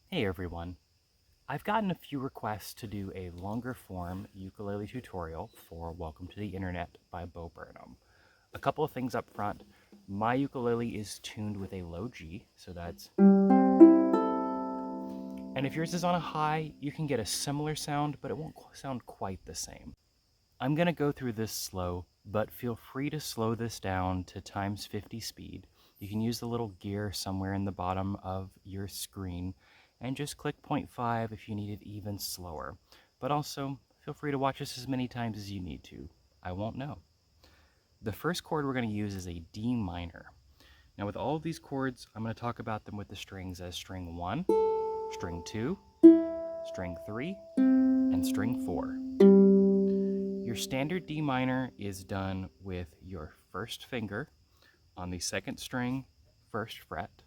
Hey everyone, I've gotten a few requests to do a longer form ukulele tutorial for Welcome to the Internet by Bo Burnham. A couple of things up front. My ukulele is tuned with a low G, so that's... And if yours is on a high, you can get a similar sound, but it won't sound quite the same. I'm going to go through this slow, but feel free to slow this down to times 50 speed. You can use the little gear somewhere in the bottom of your screen and just click 0.5 if you need it even slower. But also, feel free to watch this as many times as you need to. I won't know. The first chord we're going to use is a D minor. Now with all of these chords, I'm going to talk about them with the strings as string 1, string 2, string 3, and string 4. Your standard D minor is done with your first finger on the second string, first fret,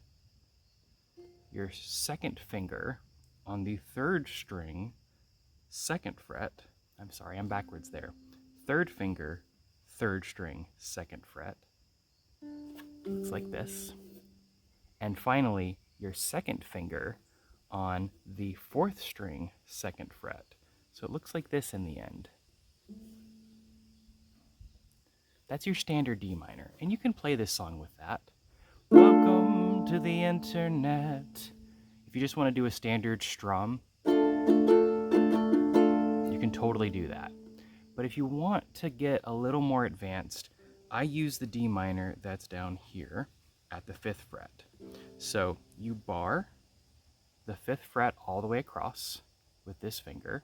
your second finger on the third string, second fret, I'm backwards there, third finger, third string, second fret, looks like this, and finally your second finger on the fourth string, second fret. So it looks like this in the end. That's your standard D minor, and you can play this song with that. Welcome to the internet. If you just want to do a standard strum, you can totally do that. But if you want to get a little more advanced, I use the D minor that's down here at the 5th fret. So you bar the 5th fret all the way across with this finger,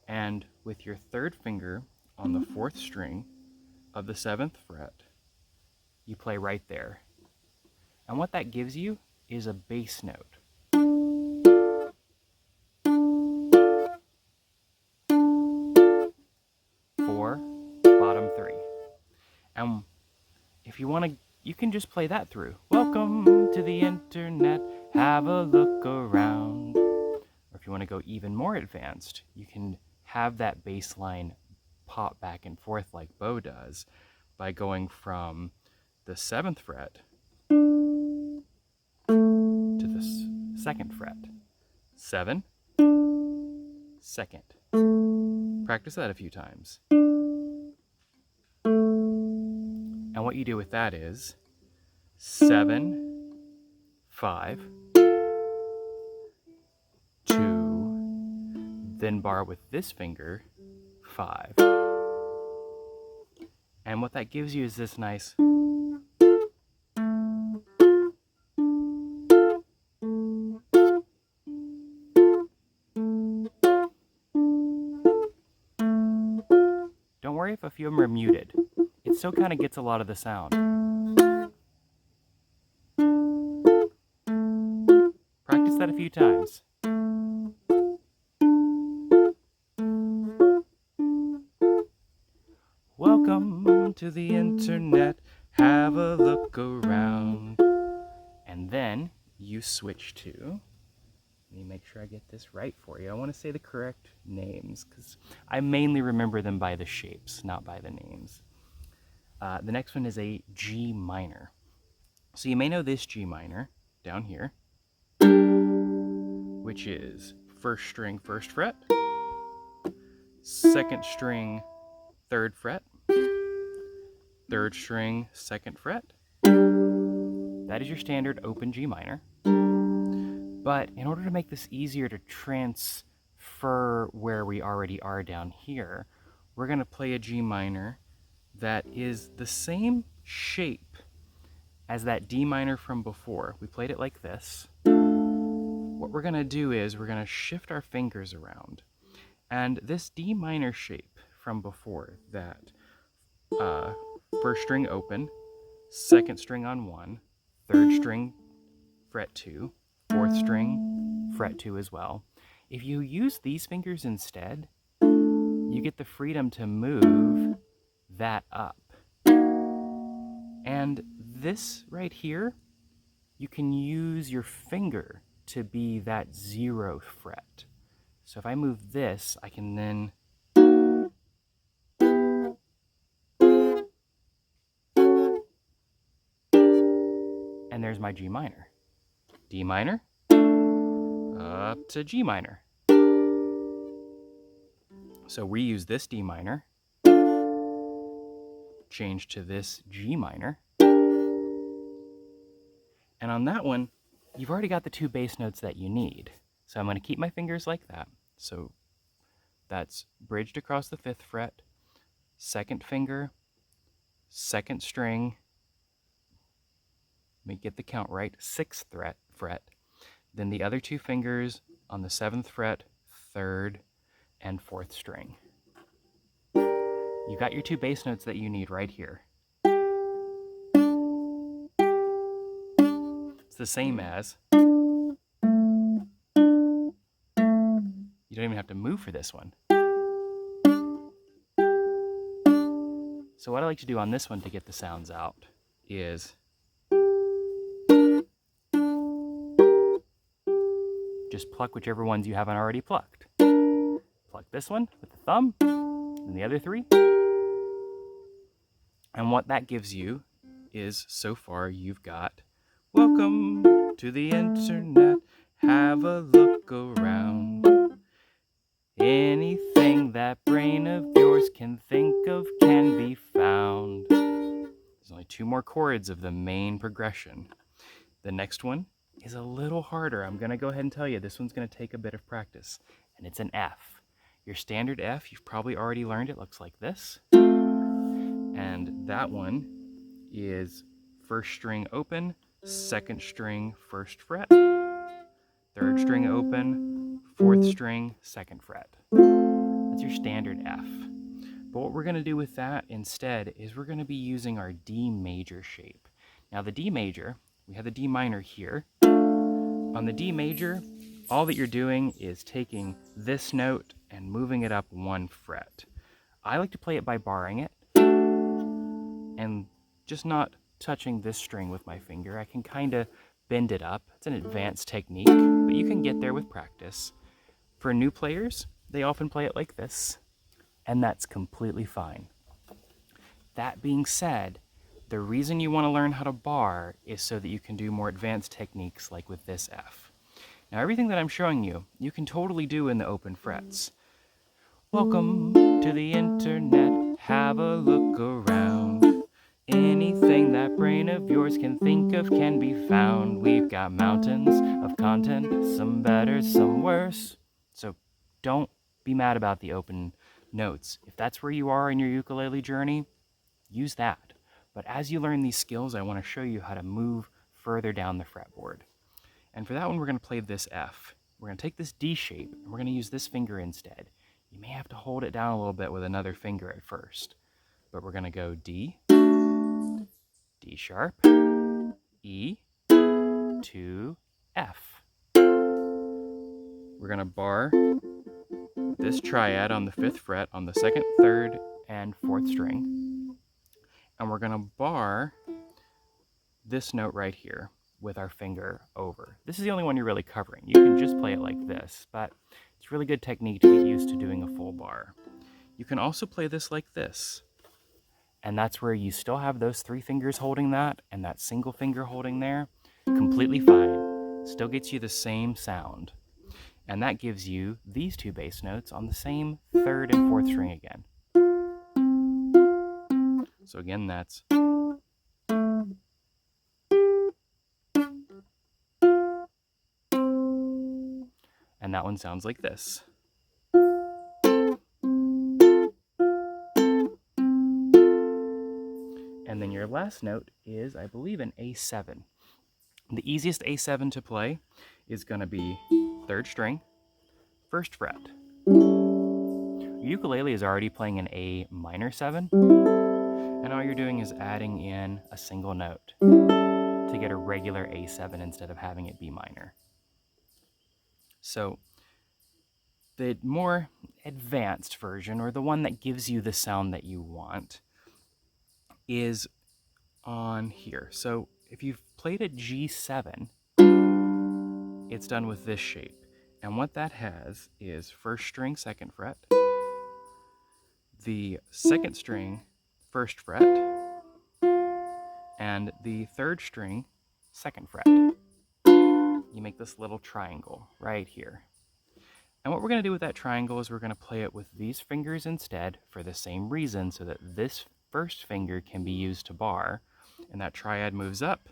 and with your third finger on the 4th string of the 7th fret, you play right there. And what that gives you is a bass note. Four, bottom 3. And if you want to, you can just play that through. Welcome to the internet, have a look around. Or if you want to go even more advanced, you can have that bass line pop back and forth like Bo does by going from the 7th fret to the 2nd fret. 7, 2nd. Practice that a few times. And what you do with that is 7, 5, 2, then bar with this finger, 5. And what that gives you is this nice... Don't worry if a few of them are muted. It still kind of gets a lot of the sound. Practice that a few times. Welcome to the internet, have a look around. And then you switch to... Let me make sure I get this right for you. I want to say the correct names because I mainly remember them by the shapes, not by the names. The next one is a G minor. So you may know this G minor down here, which is first string, first fret, second string, third fret, third string, second fret. That is your standard open G minor. But in order to make this easier to transfer where we already are down here, we're going to play a G minor that is the same shape as that D minor from before. We played it like this. What we're going to do is we're going to shift our fingers around. And this D minor shape from before, that first string open, second string on 1, third string fret 2, 4th string, fret 2 as well. If you use these fingers instead, you get the freedom to move that up. And this right here, you can use your finger to be that 0th fret. So if I move this, I can then... And there's my G minor. D minor. up to G minor. So we use this D minor, change to this G minor, and on that one, you've already got the 2 bass notes that you need. So I'm going to keep my fingers like that. So that's bridged across the 5th fret, 2nd finger, 2nd string, let me get the count right, 6th fret, then the other 2 fingers on the 7th fret, 3rd, and 4th string. You've got your 2 bass notes that you need right here. It's the same as, you don't even have to move for this one. So what I like to do on this one to get the sounds out is just pluck whichever ones you haven't already plucked. Pluck this one with the thumb, and the other 3. And what that gives you is, so far, you've got, welcome to the internet, have a look around. Anything that brain of yours can think of can be found. There's only 2 more chords of the main progression. The next one is a little harder. I'm going to go ahead and tell you, this one's going to take a bit of practice, and it's an F. Your standard F, you've probably already learned it, looks like this. And that one is 1st string open, 2nd string 1st fret, 3rd string open, 4th string 2nd fret. That's your standard F. But what we're going to do with that instead is we're going to be using our D major shape. Now the D major, we have the D minor here. On the D major, all that you're doing is taking this note and moving it up 1 fret. I like to play it by barring it and just not touching this string with my finger. I can kind of bend it up. It's an advanced technique, but you can get there with practice. For new players, they often play it like this, and that's completely fine. That being said, the reason you want to learn how to bar is so that you can do more advanced techniques like with this F. Now everything that I'm showing you, you can totally do in the open frets. Welcome to the internet, have a look around. Anything that brain of yours can think of can be found. We've got mountains of content, some better, some worse. So don't be mad about the open notes. If that's where you are in your ukulele journey, use that. But as you learn these skills, I want to show you how to move further down the fretboard. And for that one, we're going to play this F. We're going to take this D shape, and we're going to use this finger instead. You may have to hold it down a little bit with another finger at first. But we're going to go D, D sharp, E, to F. We're going to bar this triad on the 5th fret on the 2nd, 3rd, and 4th string. And we're going to bar this note right here with our finger over. This is the only one you're really covering. You can just play it like this, but it's a really good technique to get used to doing a full bar. You can also play this like this. And that's where you still have those 3 fingers holding that and that single finger holding there. Completely fine. Still gets you the same sound. And that gives you these 2 bass notes on the same 3rd and 4th string again. So again, that's... And that one sounds like this. And then your last note is, I believe, an A7. The easiest A7 to play is going to be 3rd string, 1st fret. Your ukulele is already playing an A minor 7, and all you're doing is adding in a single note to get a regular A7 instead of having it be minor. So the more advanced version, or the one that gives you the sound that you want, is on here. So if you've played a G7, it's done with this shape. And what that has is 1st string, 2nd fret, the 2nd string, 1st fret, and the 3rd string, 2nd fret. you make this little triangle right here. And what we're going to do with that triangle is we're going to play it with these fingers instead for the same reason, so that this first finger can be used to bar, and that triad moves up.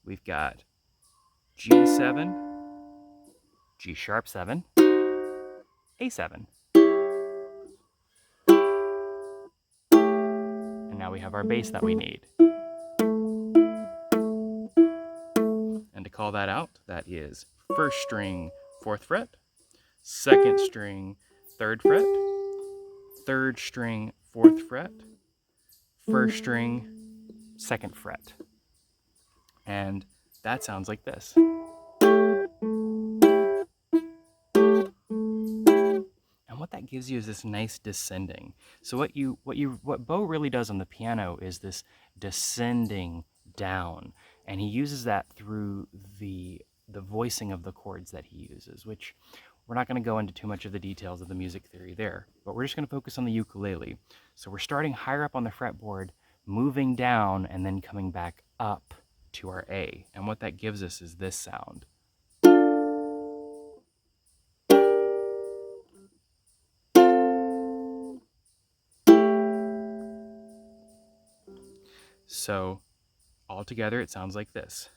We've got G7, G sharp 7, A7. And now we have our bass that we need. And to call that out, that is first string, 4th fret, second string, 3rd fret, third string, 4th fret, first string, 2nd fret. And that sounds like this. And what that gives you is this nice descending. So what Bo really does on the piano is this descending down, and he uses that through the voicing of the chords that he uses, which we're not going to go into too much of the details of the music theory there, but we're just going to focus on the ukulele. So we're starting higher up on the fretboard, moving down, and then coming back up to our A. And what that gives us is this sound. So all together, it sounds like this.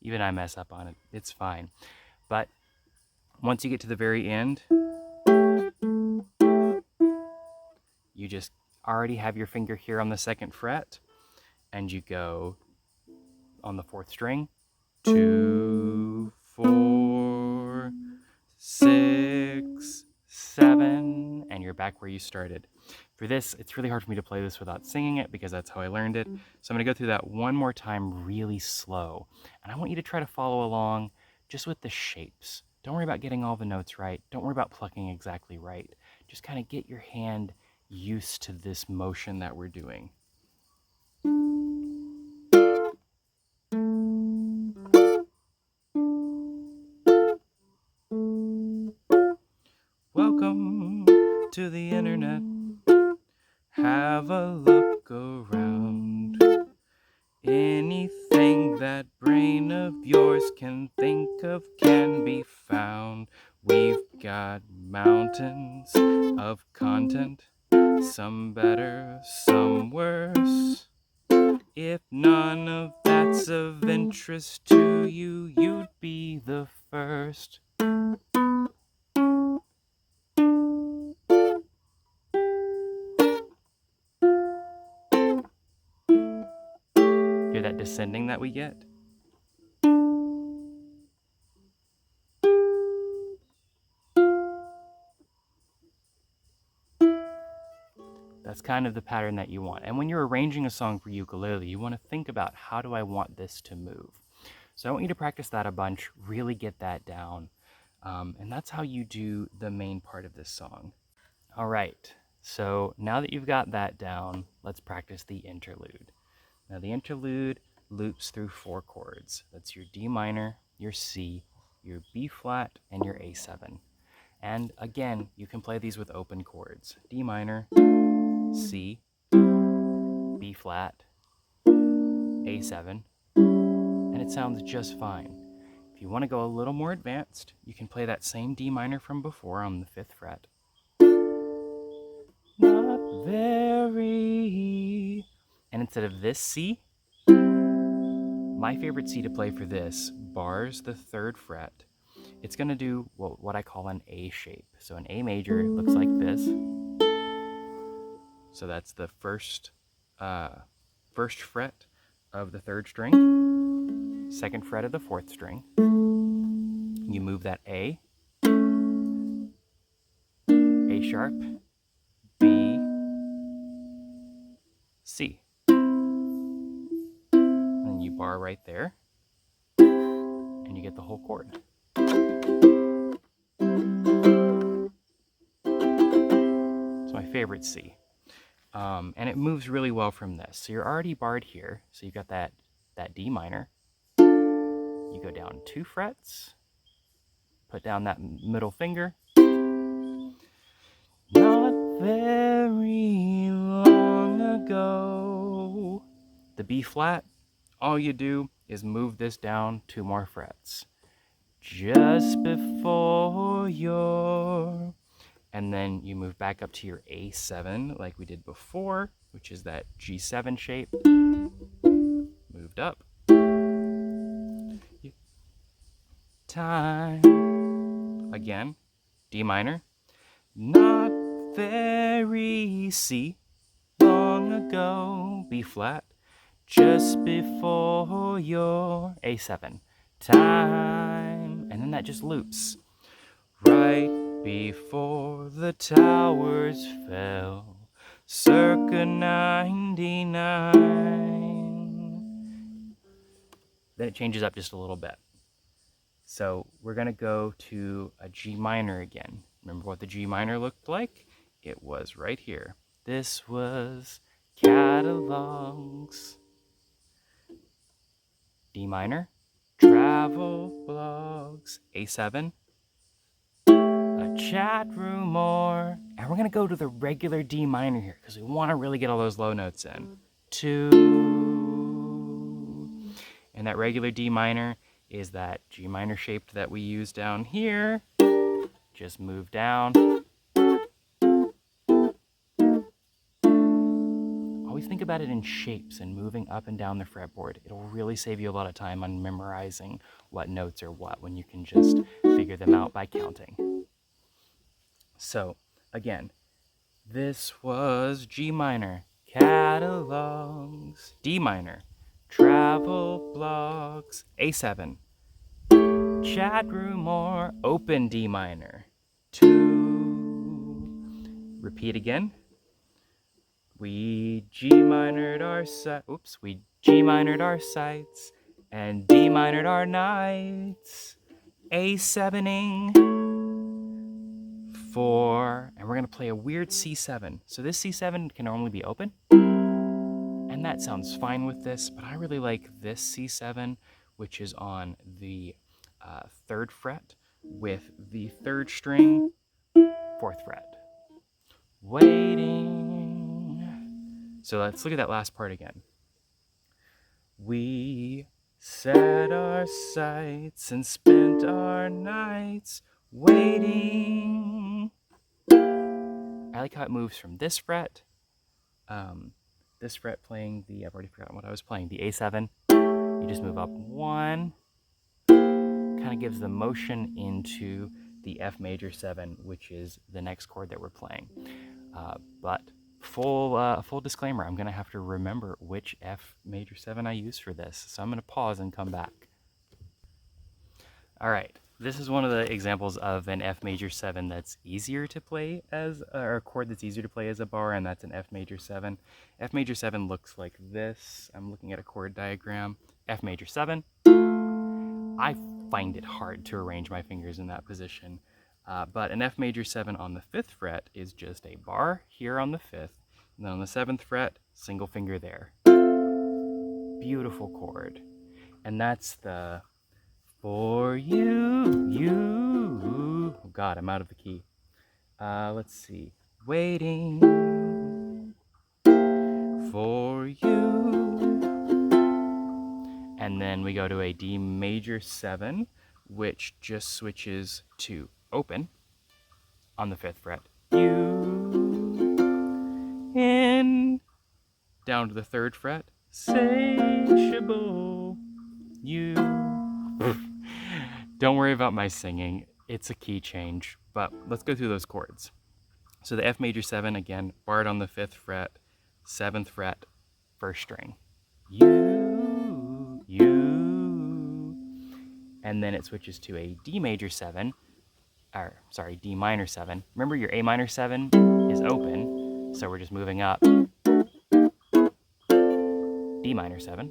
Even I mess up on it. It's fine. But once you get to the very end, you just already have your finger here on the 2nd fret, and you go on the 4th string, 2, 4, 6, 7, and you're back where you started. For this, it's really hard for me to play this without singing it because that's how I learned it. So I'm going to go through that one more time really slow. And I want you to try to follow along just with the shapes. Don't worry about getting all the notes right. Don't worry about plucking exactly right. Just kind of get your hand used to this motion that we're doing. Welcome to the internet. Have a look around. Anything that brain of yours can think of can be found. We've got mountains of content, some better, some worse. If none of that's of interest to you, you'd be the first. Hear that descending that we get? That's kind of the pattern that you want. And when you're arranging a song for ukulele, you want to think about, how do I want this to move? So I want you to practice that a bunch, really get that down. And that's how you do the main part of this song. All right, so now that you've got that down, let's practice the interlude. Now the interlude loops through 4 chords. That's your D minor, your C, your B flat, and your A7. And again, you can play these with open chords. D minor, C, B flat, A7, and it sounds just fine. If you want to go a little more advanced, you can play that same D minor from before on the 5th fret. Not very. And instead of this C, my favorite C to play for this bars the 3rd fret. It's going to do what I call an A shape. So an A major looks like this. So that's the first fret of the 3rd string, 2nd fret of the 4th string. You move that A sharp, B, C. And you bar right there. the whole chord. It's my favorite C. And it moves really well from this. So you're already barred here. So you've got that D minor. You go down 2 frets, put down that middle finger. Not very long ago. The B flat, all you do is move this down 2 more frets. Just before your... And then you move back up to your A7 like we did before, which is that G7 shape. Moved up. Time. Again, D minor. Not very C. Long ago. B flat. Just before your A7. Time. And then that just loops. Right before the towers fell, circa 99. Then it changes up just a little bit. So we're going to go to a G minor again. Remember what the G minor looked like? It was right here. This was catalogs. D minor, travel blogs, A7, a chat room more, and we're gonna go to the regular D minor here because we want to really get all those low notes in. 2, and that regular D minor is that G minor shaped that we use down here. Just move down. Always think about it in shapes and moving up and down the fretboard. It'll really save you a lot of time on memorizing what notes are what when you can just figure them out by counting. So, again, this was G minor, catalogs, D minor, travel blogs, A7, chat room or open D minor, 2, repeat again. We G minored our sights and D minored our nights, A7ing 4, and we're going to play a weird C7. So this C7 can normally be open, and that sounds fine with this, but I really like this C7, which is on the 3rd fret with the 3rd string, 4th fret. Waiting. So let's look at that last part again. We set our sights and spent our nights waiting. I like how it moves from this fret playing the, I've already forgotten what I was playing, the A7. You just move up 1, kind of gives the motion into the F major 7, which is the next chord that we're playing. But full disclaimer, I'm going to have to remember which F major 7 I use for this, so I'm going to pause and come back. All right, this is one of the examples of an F major 7 that's easier to play as, or a chord that's easier to play as a bar, and that's an F major 7. F major 7 looks like this. I'm looking at a chord diagram. F major 7. I find it hard to arrange my fingers in that position, but an F major 7 on the 5th fret is just a bar here on the 5th, and then on the 7th fret, single finger there. Beautiful chord. And that's the for you. Oh God, I'm out of the key. Let's see. Waiting for you. And then we go to a D major 7, which just switches to open on the 5th fret. You. In. Down to the 3rd fret. Satiable. You. Don't worry about my singing. It's a key change, but let's go through those chords. So the F major 7, again, barred on the 5th fret, 7th fret, 1st string. You, and then it switches to a D major 7, or sorry, D minor 7. Remember your A minor 7 is open, so we're just moving up. D minor 7.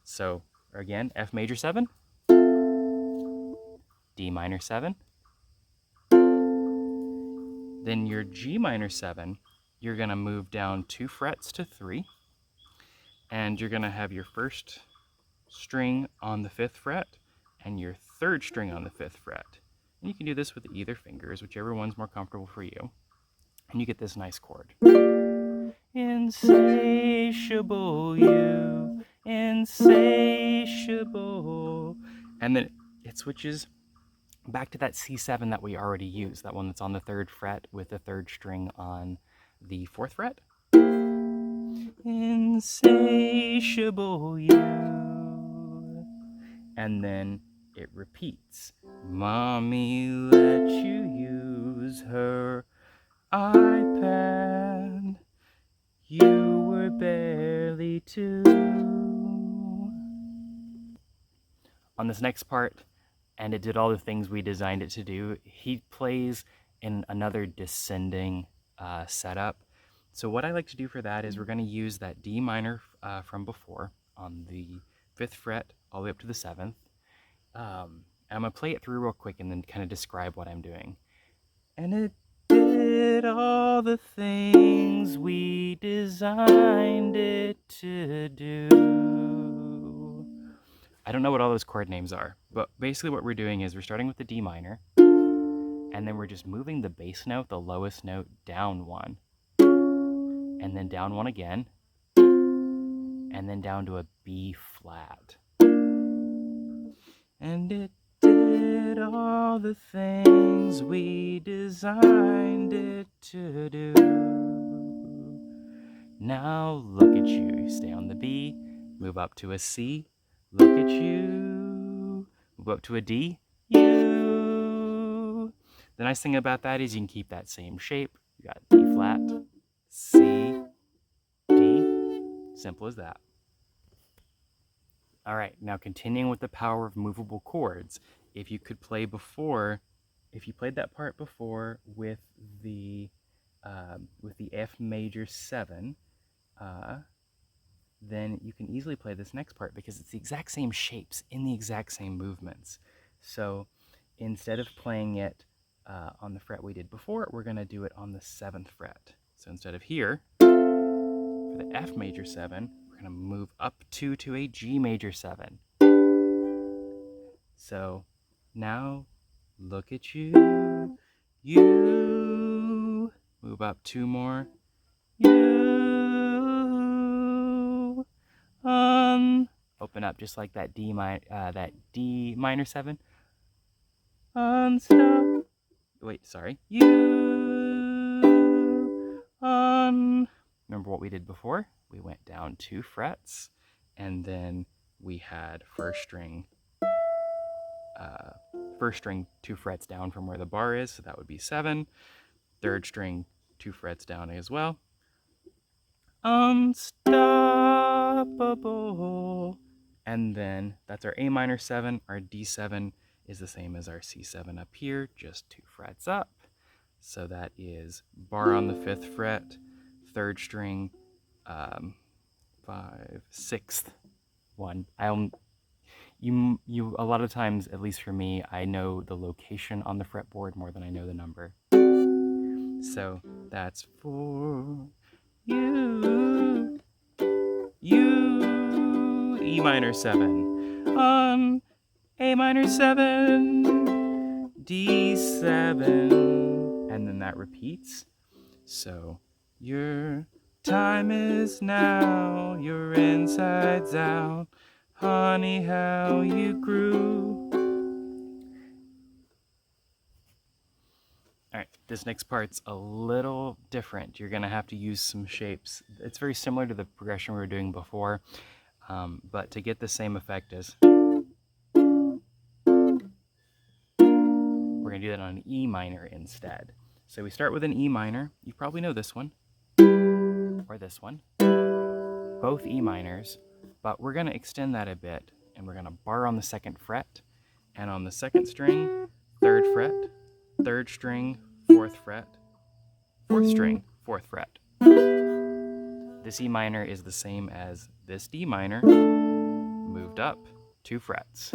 So again, F major 7, D minor 7. Then your G minor 7, you're going to move down 2 frets to 3, and you're going to have your first string on the 5th fret and your 3rd string on the 5th fret. And you can do this with either fingers, whichever one's more comfortable for you. And you get this nice chord. Insatiable you, insatiable. And then it switches back to that C7 that we already used, that one that's on the 3rd fret with the 3rd string on the 4th fret. Insatiable you. And then it repeats. Mommy let you use her iPad. You were barely 2. On this next part, and it did all the things we designed it to do, he plays in another descending setup. So what I like to do for that is we're going to use that D minor from before on the 5th fret all the way up to the 7th. I'm going to play it through real quick and then kind of describe what I'm doing. And it did all the things we designed it to do. I don't know what all those chord names are, but basically what we're doing is we're starting with the D minor, and then we're just moving the bass note, the lowest note, down 1, and then down 1 again, and then down to a B flat. And it did all the things we designed it to do. Now look at you. Stay on the B, move up to a C. Look at you. Move up to a D. You. The nice thing about that is you can keep that same shape. You got D flat, C, D. Simple as that. All right, now continuing with the power of movable chords. If you played that part before with the F major 7, then you can easily play this next part because it's the exact same shapes in the exact same movements. So instead of playing it on the fret we did before, we're going to do it on the 7th fret. So instead of here, for the F major 7, we're going to move up 2 to a G major 7. So now look at you, you, move up 2 more, you, open up just like that D minor 7, unstop, wait, sorry, you, remember what we did before? We went down 2 frets, and then we had first string 2 frets down from where the bar is, so that would be 7. 3rd string 2 frets down as well. Unstoppable. And then that's our A minor 7. Our D7 is the same as our C7 up here, just 2 frets up. So that is bar on the 5th fret, 3rd string, 6th one. You a lot of times, at least for me, I know the location on the fretboard more than I know the number. So that's for you, E minor 7, A minor 7, D7, and then that repeats. So your time is now, your insides out. Honey, how you grew. All right, this next part's a little different. You're gonna have to use some shapes. It's very similar to the progression we were doing before, but to get the same effect as, we're gonna do that on an E minor instead. So we start with an E minor. You probably know this one, or this one, both E minors. But we're going to extend that a bit, and we're going to bar on the 2nd fret, and on the 2nd string, 3rd fret, 3rd string, 4th fret, 4th string, 4th fret. This E minor is the same as this D minor, moved up 2 frets.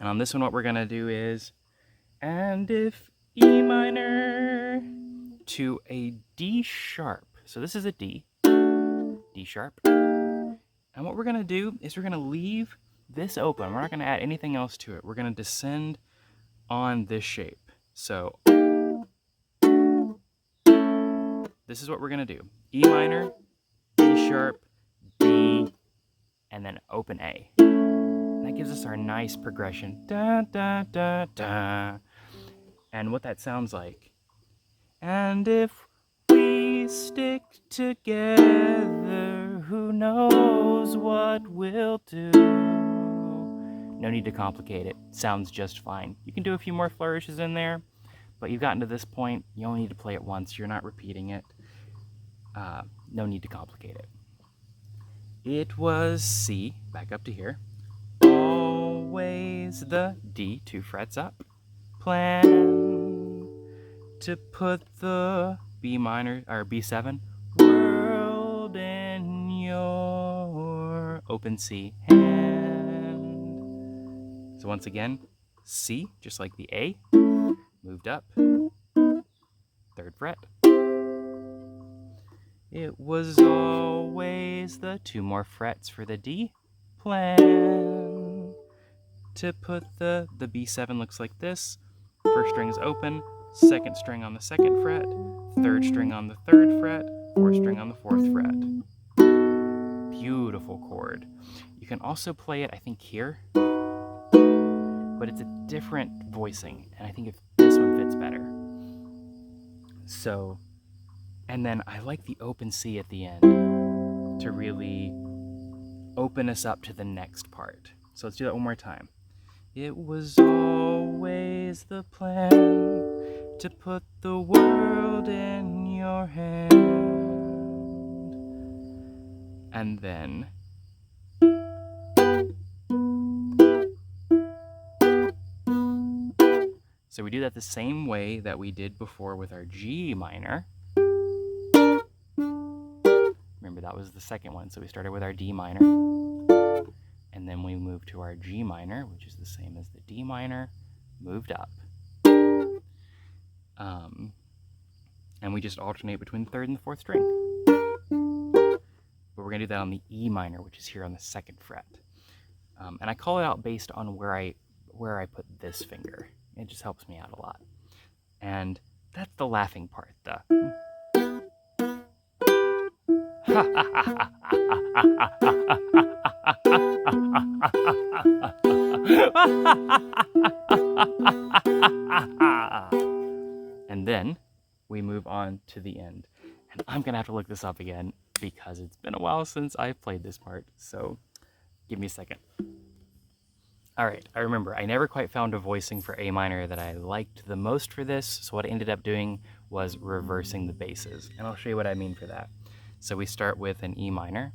And on this one, what we're going to do is, and if E minor to a D sharp. So this is a D, D sharp. And what we're going to do is we're going to leave this open. We're not going to add anything else to it. We're going to descend on this shape. So this is what we're going to do. E minor, D sharp, D, and then open A. And that gives us our nice progression. Da, da, da, da. And what that sounds like. And if we stick together, who knows what we'll do. No need to complicate it. Sounds just fine. You can do a few more flourishes in there, but you've gotten to this point. You only need to play it once. You're not repeating it. No need to complicate it. It was C, back up to here. Always the D, 2 frets up. Plan to put the B minor, or B7, world in your open C hand. So once again, C, just like the A, moved up, 3rd fret. It was always the 2 more frets for the D. Plan to put the B7 looks like this. 1st string is open, 2nd string on the 2nd fret, 3rd string on the 3rd fret, 4th string on the 4th fret. Beautiful chord. You can also play it, I think, here, but it's a different voicing, and I think if this one fits better. So, and then I like the open C at the end to really open us up to the next part. So let's do that one more time. It was always the plan to put the world in your hand. And then so we do that the same way that we did before with our G minor. Remember, that was the second one. So we started with our D minor. And then we moved to our G minor, which is the same as the D minor, moved up. And we just alternate between the 3rd and the 4th string. But we're going to do that on the E minor, which is here on the 2nd fret. And I call it out based on where I put this finger. It just helps me out a lot. And that's the laughing part, And then we move on to the end. And I'm going to have to look this up again because it's been a while since I've played this part. So give me a second. All right, I remember I never quite found a voicing for A minor that I liked the most for this. So what I ended up doing was reversing the basses. And I'll show you what I mean for that. So we start with an E minor,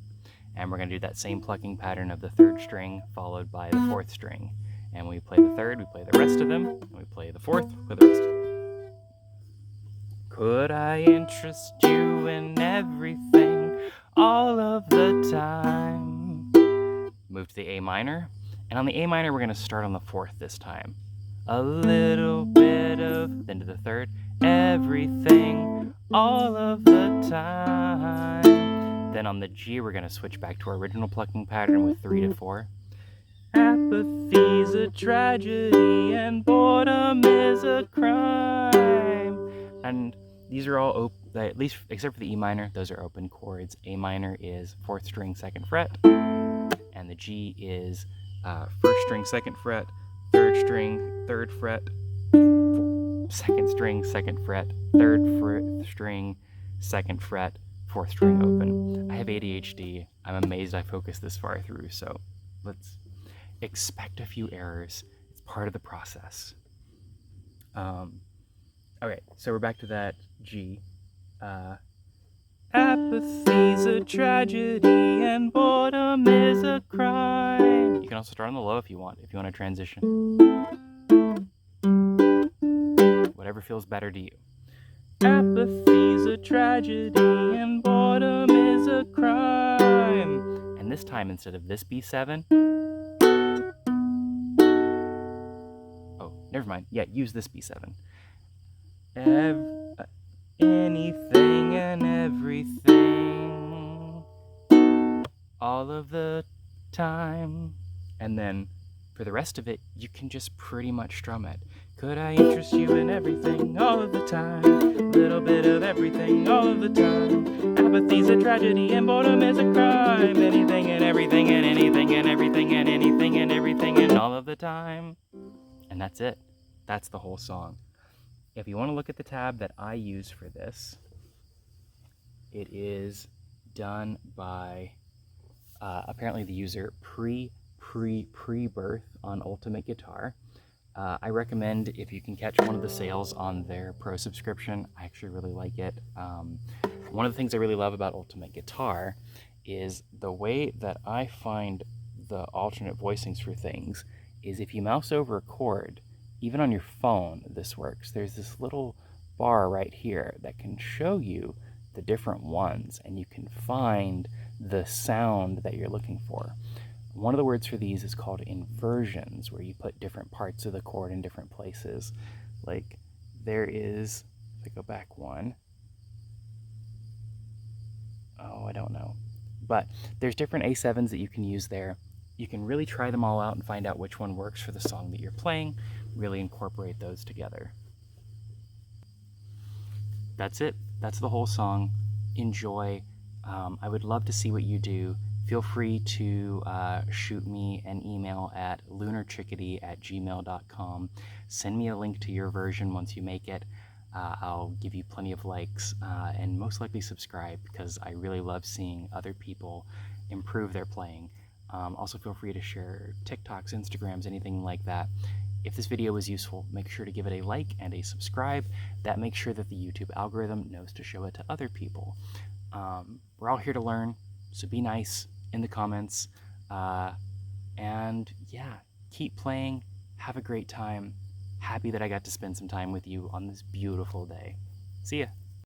and we're going to do that same plucking pattern of the 3rd string followed by the 4th string. And we play the 3rd, we play the rest of them, and we play the 4th, play the rest of them. Could I interest you in everything all of the time? Move to the A minor, and on the A minor we're going to start on the 4th this time. A little bit of, then to the 3rd, everything all of the time. Then on the G we're going to switch back to our original plucking pattern with 3 to 4. Apathy's a tragedy and boredom is a crime. And these are all at least except for the E minor, those are open chords. A minor is 4th string, 2nd fret, and the G is 1st string, 2nd fret, 3rd string, 3rd fret, 2nd string, 2nd fret, 3rd string, 2nd fret, 4th string open. I have ADHD. I'm amazed I focused this far through, so let's expect a few errors. It's part of the process. Okay, so we're back to that G. Apathy's a tragedy and boredom is a crime. You can also start on the low if you want to transition. Whatever feels better to you. Apathy's a tragedy and boredom is a crime. And this time, instead of this B7, Never mind. Yeah, use this B7. Anything and everything, all of the time. And then for the rest of it, you can just pretty much strum it. Could I interest you in everything all of the time? Little bit of everything all of the time. Apathy's a tragedy and boredom is a crime. Anything and everything and anything and everything and anything and everything and all of the time. And that's it. That's the whole song. If you want to look at the tab that I use for this, it is done by apparently the user pre-birth on Ultimate Guitar. I recommend if you can catch one of the sales on their Pro subscription. I actually really like it. One of the things I really love about Ultimate Guitar is the way that I find the alternate voicings for things is if you mouse over a chord, even on your phone, this works. There's this little bar right here that can show you the different ones, and you can find the sound that you're looking for. One of the words for these is called inversions, where you put different parts of the chord in different places. Like there is, if I go back one, I don't know. But there's different A7s that you can use there. You can really try them all out and find out which one works for the song that you're playing, really incorporate those together. That's it. That's the whole song. Enjoy. I would love to see what you do. Feel free to shoot me an email at lunarchickadee@gmail.com. Send me a link to your version once you make it. I'll give you plenty of likes and most likely subscribe because I really love seeing other people improve their playing. Also, feel free to share TikToks, Instagrams, anything like that. If this video was useful, make sure to give it a like and a subscribe. That makes sure that the YouTube algorithm knows to show it to other people. We're all here to learn, so be nice in the comments. And yeah, keep playing. Have a great time. Happy that I got to spend some time with you on this beautiful day. See ya.